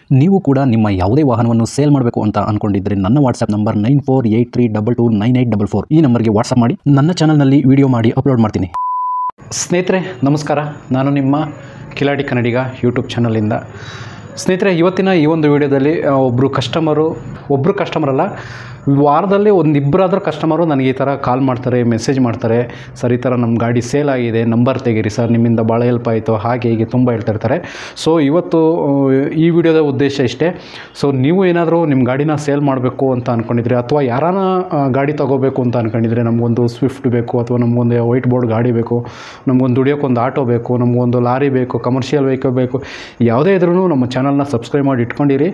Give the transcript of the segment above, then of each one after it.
ನೀವು ಕೂಡ ನಿಮ್ಮ ಯಾವುದೇ ವಾಹನವನ್ನು ಸೇಲ್ ಮಾಡಬೇಕು ಅಂತ ಅನ್ಕೊಂಡಿದ್ರೆ ನನ್ನ ವಾಟ್ಸ್ಆಪ್ ನಂಬರ್ 9483229844 ಈ ನಂಬರ್ಗೆ ವಾಟ್ಸ್ಆಪ್ ಮಾಡಿ. ನನ್ನ ಚಾನಲ್ನಲ್ಲಿ ವಿಡಿಯೋ ಮಾಡಿ ಅಪ್ಲೋಡ್ ಮಾಡ್ತೀನಿ. ಸ್ನೇಹಿತರೆ ನಮಸ್ಕಾರ, ನಾನು ನಿಮ್ಮ ಕಿಲಾಡಿ ಕನ್ನಡಿಗ ಯೂಟ್ಯೂಬ್ ಚಾನಲಿಂದ. ಸ್ನೇಹಿತರೆ, ಇವತ್ತಿನ ಈ ಒಂದು ವಿಡಿಯೋದಲ್ಲಿ ಒಬ್ಬರು ಕಸ್ಟಮರ್ ಅಲ್ಲ, ವಾರದಲ್ಲಿ ಒಂದಿಬ್ಬರಾದರೂ ಕಸ್ಟಮರು ನನಗೆ ಈ ಥರ ಕಾಲ್ ಮಾಡ್ತಾರೆ, ಮೆಸೇಜ್ ಮಾಡ್ತಾರೆ. ಸರ್, ಈ ಥರ ನಮ್ಮ ಗಾಡಿ ಸೇಲ್ ಆಗಿದೆ, ನಂಬರ್ ತೆಗೀರಿ ಸರ್, ನಿಮ್ಮಿಂದ ಭಾಳ ಹೆಲ್ಪ್ ಆಯಿತು, ಹಾಗೆ ಹೀಗೆ ತುಂಬ ಹೇಳ್ತಿರ್ತಾರೆ. ಸೊ ಇವತ್ತು ಈ ವಿಡಿಯೋದ ಉದ್ದೇಶ ಇಷ್ಟೇ. ಸೊ ನೀವು ಏನಾದರೂ ನಿಮ್ಮ ಗಾಡಿನ ಸೇಲ್ ಮಾಡಬೇಕು ಅಂತ ಅಂದ್ಕೊಂಡಿದ್ರೆ, ಅಥವಾ ಯಾರಾನ ಗಾಡಿ ತೊಗೋಬೇಕು ಅಂತ ಅಂದ್ಕೊಂಡಿದ್ರೆ, ನಮಗೊಂದು ಸ್ವಿಫ್ಟ್ ಬೇಕು, ಅಥವಾ ನಮಗೊಂದು ವೈಟ್ ಬೋರ್ಡ್ ಗಾಡಿ ಬೇಕು, ನಮಗೊಂದು ದುಡಿಯೋಕ್ಕೊಂದು ಆಟೋ ಬೇಕು, ನಮಗೊಂದು ಲಾರಿ ಬೇಕು, ಕಮರ್ಷಿಯಲ್ ವೆಹಿಕಲ್ ಬೇಕು, ಯಾವುದೇ ಇದ್ರೂ ನಮ್ಮ ಚಾನಲ್ನ ಸಬ್ಸ್ಕ್ರೈಬ್ ಮಾಡಿ ಇಟ್ಕೊಂಡಿರಿ.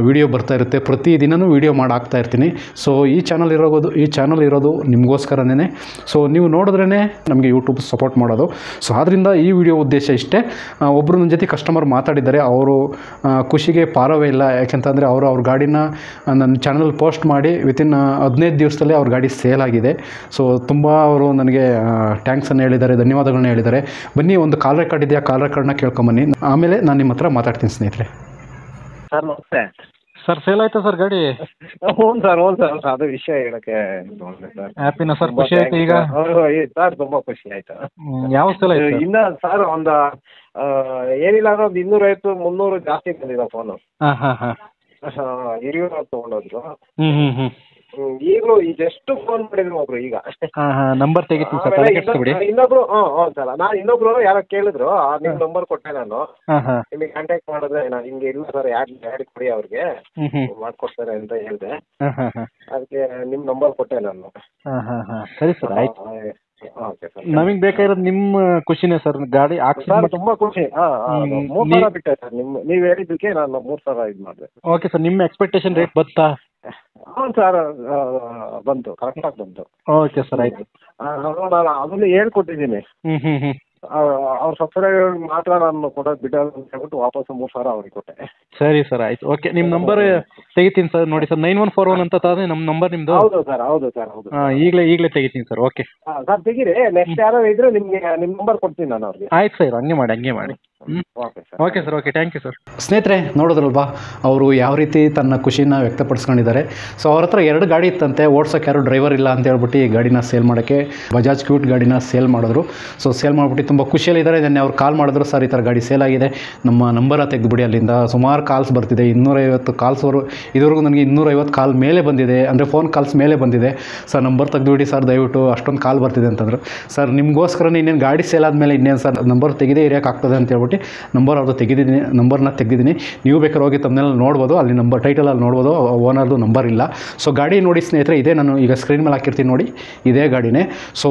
ವಿಡಿಯೋ ಬರ್ತಾ ಇರುತ್ತೆ, ಪ್ರತಿದಿನವೂ ವಿಡಿಯೋ ಮಾಡಿ ಇರ್ತೀನಿ. ಸೊ ಈ ಚಾನಲ್ ಇರೋದು ನಿಮಗೋಸ್ಕರನೇ. ಸೊ ನೀವು ನೋಡಿದ್ರೇ ನಮಗೆ ಯೂಟ್ಯೂಬ್ ಸಪೋರ್ಟ್ ಮಾಡೋದು. ಸೊ ಆದ್ದರಿಂದ ಈ ವಿಡಿಯೋ ಉದ್ದೇಶ ಇಷ್ಟೇ. ಒಬ್ಬರು ನನ್ನ ಜೊತೆ ಕಸ್ಟಮರ್ ಮಾತಾಡಿದ್ದಾರೆ, ಅವರು ಖುಷಿಗೆ ಪಾರವೇ ಇಲ್ಲ. ಯಾಕೆಂತಂದರೆ ಅವ್ರ ಗಾಡಿನ ನನ್ನ ಚಾನಲ್ ಪೋಸ್ಟ್ ಮಾಡಿ ವಿತಿನ್ 15 ದಿವಸದಲ್ಲಿ ಅವ್ರ ಗಾಡಿ ಸೇಲ್ ಆಗಿದೆ. ಸೊ ತುಂಬ ಅವರು ನನಗೆ ಥ್ಯಾಂಕ್ಸನ್ನು ಹೇಳಿದ್ದಾರೆ, ಧನ್ಯವಾದಗಳನ್ನ ಹೇಳಿದ್ದಾರೆ. ಬನ್ನಿ, ಒಂದು ಕಾಲ್ ರೆಕಾರ್ಡ್ ಇದೆಯಾ, ಕಾಲ್ ರೆಕಾರ್ಡ್ನ ಕೇಳ್ಕೊಂಬನ್ನಿ, ಆಮೇಲೆ ನಾನು ನಿಮ್ಮ ಹತ್ರ ಮಾತಾಡ್ತೀನಿ. ಸ್ನೇಹಿತರೆ ಸರ್ ನಮಸ್ತೆ. ಸರ್, ಸೇಲ್ ಆಯ್ತಾ ಸರ್ ಗಾಡಿ? ಹ್ಞೂ ಸರ್ ಅದು ವಿಷಯ ಹೇಳಕ್ಕೆ ಸರ್. ಹ್ಯಾಪಿನಾ ಸರ್? ಖುಷಿ ಆಯ್ತು ಈಗ? ಸರ್ ತುಂಬ ಖುಷಿ ಆಯ್ತು. ಯಾವ ಸೇಲ್ ಆಯ್ತು? ಇನ್ನ ಸರ್ ಒಂದು ಏನಿಲ್ಲ ಅಂದ್ರೆ ಒಂದು 250-300 ಜಾಸ್ತಿ ಬಂದಿದೆ ಫೋನು. ಹಿರಿಯೂರು ತೊಗೊಂಡೋದ್ರು. ಈಗಲೂ ಇದೆಷ್ಟು ಫೋನ್ ಮಾಡಿದ್ರು ಒಬ್ರು. ಈಗ ನಂಬರ್ ತೆಗಿತೀನಿ ಸರ್, ಇನ್ನೊಬ್ರು. ಸರ್ ನಾನು ಇನ್ನೊಬ್ರು ಯಾರೋ ಕೇಳಿದ್ರು, ನಿಮ್ ನಂಬರ್ ಕೊಟ್ಟೆ ನಾನು. ನಿಮಗೆ ಕಾಂಟ್ಯಾಕ್ಟ್ ಮಾಡಿದ್ರೆ ನಾನು ಹಿಂಗೆ ಇಲ್ಲ ಸರ್, ಯಾಡ್ ಕೊಡಿ ಅವ್ರಿಗೆ, ಮಾಡ್ಕೊಡ್ತಾರೆ ಅಂತ ಹೇಳಿದೆ. ಅದಕ್ಕೆ ನಿಮ್ ನಂಬರ್ ಕೊಟ್ಟೆ ನಾನು. ಸರಿ ಸರ್, ಆಯ್ತು. ನಮಗೆ ಬೇಕಾಗಿರೋದು ನಿಮ್ಮ ಖುಷಿನೇ ಸರ್. ಗಾಡಿ ತುಂಬಾ ಖುಷಿ. 3,000 ಬಿಟ್ಟೆ ಸರ್, ನೀವ್ ಹೇಳಿದ್ದಕ್ಕೆ ನಾನು 3,000 ಇದು ಮಾಡಿದೆ. ಓಕೆ ಸರ್, ನಿಮ್ಮ ಎಕ್ಸ್ಪೆಕ್ಟೇಷನ್ ರೇಟ್ ಬಂತಾ? ಹ್ಞೂ ಸರ್, ಬಂತು, ಕರೆಕ್ಟಾಗಿ ಬಂತು. ಓಕೆ ಸರ್, ಆಯ್ತು. ನಾನು ಅದನ್ನು ಹೇಳ್ಕೊಟ್ಟಿದ್ದೀನಿ. ಅವ್ರ ಸಬ್ಸ್ಕ್ರೈಬರ್ ಮಾತ್ರ ನಾನು ಕೊಡೋದು ಬಿಡೋದು ಅಂತ ಹೇಳ್ಬಿಟ್ಟು ವಾಪಸ್ 3,000 ಅವ್ರಿಗೆ ಕೊಟ್ಟೆ. ಸರಿ ಸರ್, ಆಯ್ತು. ಓಕೆ, ನಿಮ್ಮ ನಂಬರ್ ತೆಗಿತೀನಿ ಸರ್. ನೋಡಿ ಸರ್, 9141 ಅಂತ ತಾನೇ ನಮ್ಮ ನಂಬರ್ ನಿಮ್ಮದು? ಹೌದು ಸರ್, ಹೌದು ಸರ್, ಹೌದು. ಈಗಲೇ ತೆಗಿತೀನಿ ಸರ್. ಓಕೆ ಸರ್, ತೆಗೀರಿ. ನೆಕ್ಸ್ಟ್ ಯಾರು ಇದ್ರೆ ನಿಮಗೆ ನಿಮ್ಮ ನಂಬರ್ ಕೊಡ್ತೀನಿ ನಾನು ಅವ್ರಿಗೆ. ಆಯ್ತು ಸರ್, ಹಂಗೆ ಮಾಡಿ. Okay sir, okay, thank you sir. ಸ್ನೇಹಿತರೆ ನೋಡಿದ್ರಲ್ವಾ, ಅವರು ಯಾವ ರೀತಿ ತನ್ನ ಖುಷಿನ ವ್ಯಕ್ತಪಡಿಸ್ಕೊಂಡಿದ್ದಾರೆ. ಸೊ ಅವ್ರ ಹತ್ರ 2 ಗಾಡಿ ಇತ್ತಂತೆ, ಓಡ್ಸೋಕ್ಕೆ ಯಾರು ಡ್ರೈವರ್ ಇಲ್ಲ ಅಂತ ಹೇಳ್ಬಿಟ್ಟು ಈ ಗಾಡಿನ ಸೇಲ್ ಮಾಡೋಕ್ಕೆ ಬಜಾಜ್ ಕ್ಯೂಟ್ ಗಾಡಿನ ಸೇಲ್ ಮಾಡಿದ್ರು. ಸೊ ಸೇಲ್ ಮಾಡಿಬಿಟ್ಟು ತುಂಬ ಖುಷಿಯಲ್ಲಿದ್ದಾರೆ. ನೆನ್ನೆ ಅವ್ರು ಕಾಲ್ ಮಾಡಿದ್ರು, ಸರ್ ಈ ಥರ ಗಾಡಿ ಸೇಲ್ ಆಗಿದೆ, ನಮ್ಮ ನಂಬರ ತೆಗೆದುಬಿಡಿ. ಅಲ್ಲಿಂದ ಸುಮಾರು ಕಾಲ್ಸ್ ಬರ್ತಿದೆ, 250 ಕಾಲ್ಸ್. ಇದುವರೆಗೂ ನನಗೆ 250 ಕಾಲ್ ಮೇಲೆ ಬಂದಿದೆ, ಅಂದರೆ ಫೋನ್ ಕಾಲ್ಸ್ ಮೇಲೆ ಬಂದಿದೆ. ಸರ್ ನಂಬರ್ ತೆಗೆದುಬಿಡಿ ಸರ್ ದಯವಿಟ್ಟು, ಅಷ್ಟೊಂದು ಕಾಲ್ ಬರ್ತಿದೆ ಅಂತಂದರು. ಸರ್ ನಿಮಗೋಸ್ಕರನೇ ಇನ್ನೇನು ಗಾಡಿ ಸೇಲ್ ಆದಮೇಲೆ ಇನ್ನೇನು ಸರ್ ನಂಬರ್ ತೆಗೆದೇ ಇರೋಕ್ಕಾಗ್ತದೆ ಅಂತ ಹೇಳ್ಬಿಟ್ಟು ನಂಬರ್ನ ತೆಗೆದಿದ್ದೀನಿ. ನೀವು ಬೇಕಾದ್ರೆ ಹೋಗಿ ತಮ್ಮನೆಲ್ಲ ನೋಡ್ಬೋದು, ಅಲ್ಲಿ ನಂಬರ್ ಟೈಟಲಲ್ಲಿ ನೋಡ್ಬೋದು, ಓನರ್ದು ನಂಬರ್ ಇಲ್ಲ. ಸೊ ಗಾಡಿ ನೋಡಿ ಸ್ನೇಹಿತರೆ, ಇದೇ ನಾನು ಈಗ ಸ್ಕ್ರೀನ್ ಮೇಲೆ ಹಾಕಿರ್ತೀನಿ ನೋಡಿ, ಇದೇ ಗಾಡಿನೇ. ಸೊ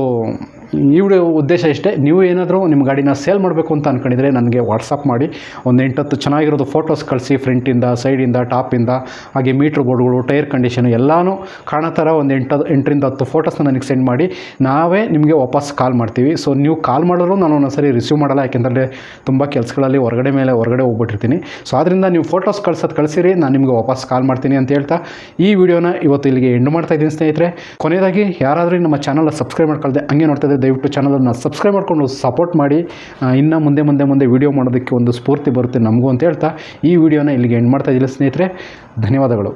ಈ ವಿಡಿಯೋ ಉದ್ದೇಶ ಇಷ್ಟೇ. ನೀವು ಏನಾದರೂ ನಿಮ್ಮ ಗಾಡಿನ ಸೇಲ್ ಮಾಡಬೇಕು ಅಂತ ಅಂದ್ಕೊಂಡಿದ್ರೆ ನನಗೆ ವಾಟ್ಸಪ್ ಮಾಡಿ, ಒಂದು 8-10 ಚೆನ್ನಾಗಿರೋದು ಫೋಟೋಸ್ ಕಳಿಸಿ, ಫ್ರಂಟಿಂದ, ಸೈಡಿಂದ, ಟಾಪಿಂದ, ಹಾಗೆ ಮೀಟ್ರ್ ಬೋರ್ಡ್ಗಳು, ಟೈರ್ ಕಂಡೀಷನು ಎಲ್ಲನೂ ಕಾಣೋ ಥರ ಒಂದು 8-10 ಫೋಟೋಸ್ನ ನನಗೆ ಸೆಂಡ್ ಮಾಡಿ, ನಾವೇ ನಿಮಗೆ ವಾಪಸ್ ಕಾಲ್ ಮಾಡ್ತೀವಿ. ಸೊ ನೀವು ಕಾಲ್ ಮಾಡಿದ್ರು ನಾನು ಒಂದೊಂದ್ಸರಿ ರಿಸೀವ್ ಮಾಡಲ್ಲ, ಯಾಕೆಂದರೆ ತುಂಬ ಕೆಲಸಗಳಲ್ಲಿ ಹೊರಗಡೆ ಹೋಗ್ಬಿಟ್ಟಿರ್ತೀನಿ. ಸೊ ಆದ್ದರಿಂದ ನೀವು ಫೋಟೋಸ್ ಕಳಿಸಿರಿ, ನಾನು ನಿಮಗೆ ವಾಪಸ್ ಕಾಲ್ ಮಾಡ್ತೀನಿ ಅಂತ ಹೇಳ್ತಾ ಈ ವಿಡಿಯೋನ ಇವತ್ತು ಇಲ್ಲಿಗೆ ಎಂಡ್ ಮಾಡ್ತಾ ಇದ್ದೀನಿ ಸ್ನೇಹಿತರೆ. ಕೊನೆಯದಾಗಿ ಯಾರಾದರೂ ನಮ್ಮ ಚಾನಲ್ನ ಸಬ್ಸ್ಕ್ರೈಬ್ ಮಾಡ್ಕೊಳ್ದೆ ಹಂಗೆ ನೋಡ್ತಾ ಇದ್ದರೆ ದಯವಿಟ್ಟು ಚಾನಲನ್ನು ಸಬ್ಸ್ಕ್ರೈಬ್ ಮಾಡ್ಕೊಂಡು ಸಪೋರ್ಟ್ ಮಾಡಿ. ಇನ್ನು ಮುಂದೆ ವಿಡಿಯೋ ಮಾಡೋದಕ್ಕೆ ಒಂದು ಸ್ಫೂರ್ತಿ ಬರುತ್ತೆ ನಮಗೂ ಅಂತ ಹೇಳ್ತಾ ಈ ವಿಡಿಯೋನ ಇಲ್ಲಿಗೆ ಎಂಡ್ ಮಾಡ್ತಾ ಇದ್ದೀನಿ ಸ್ನೇಹಿತರೆ. ಧನ್ಯವಾದಗಳು.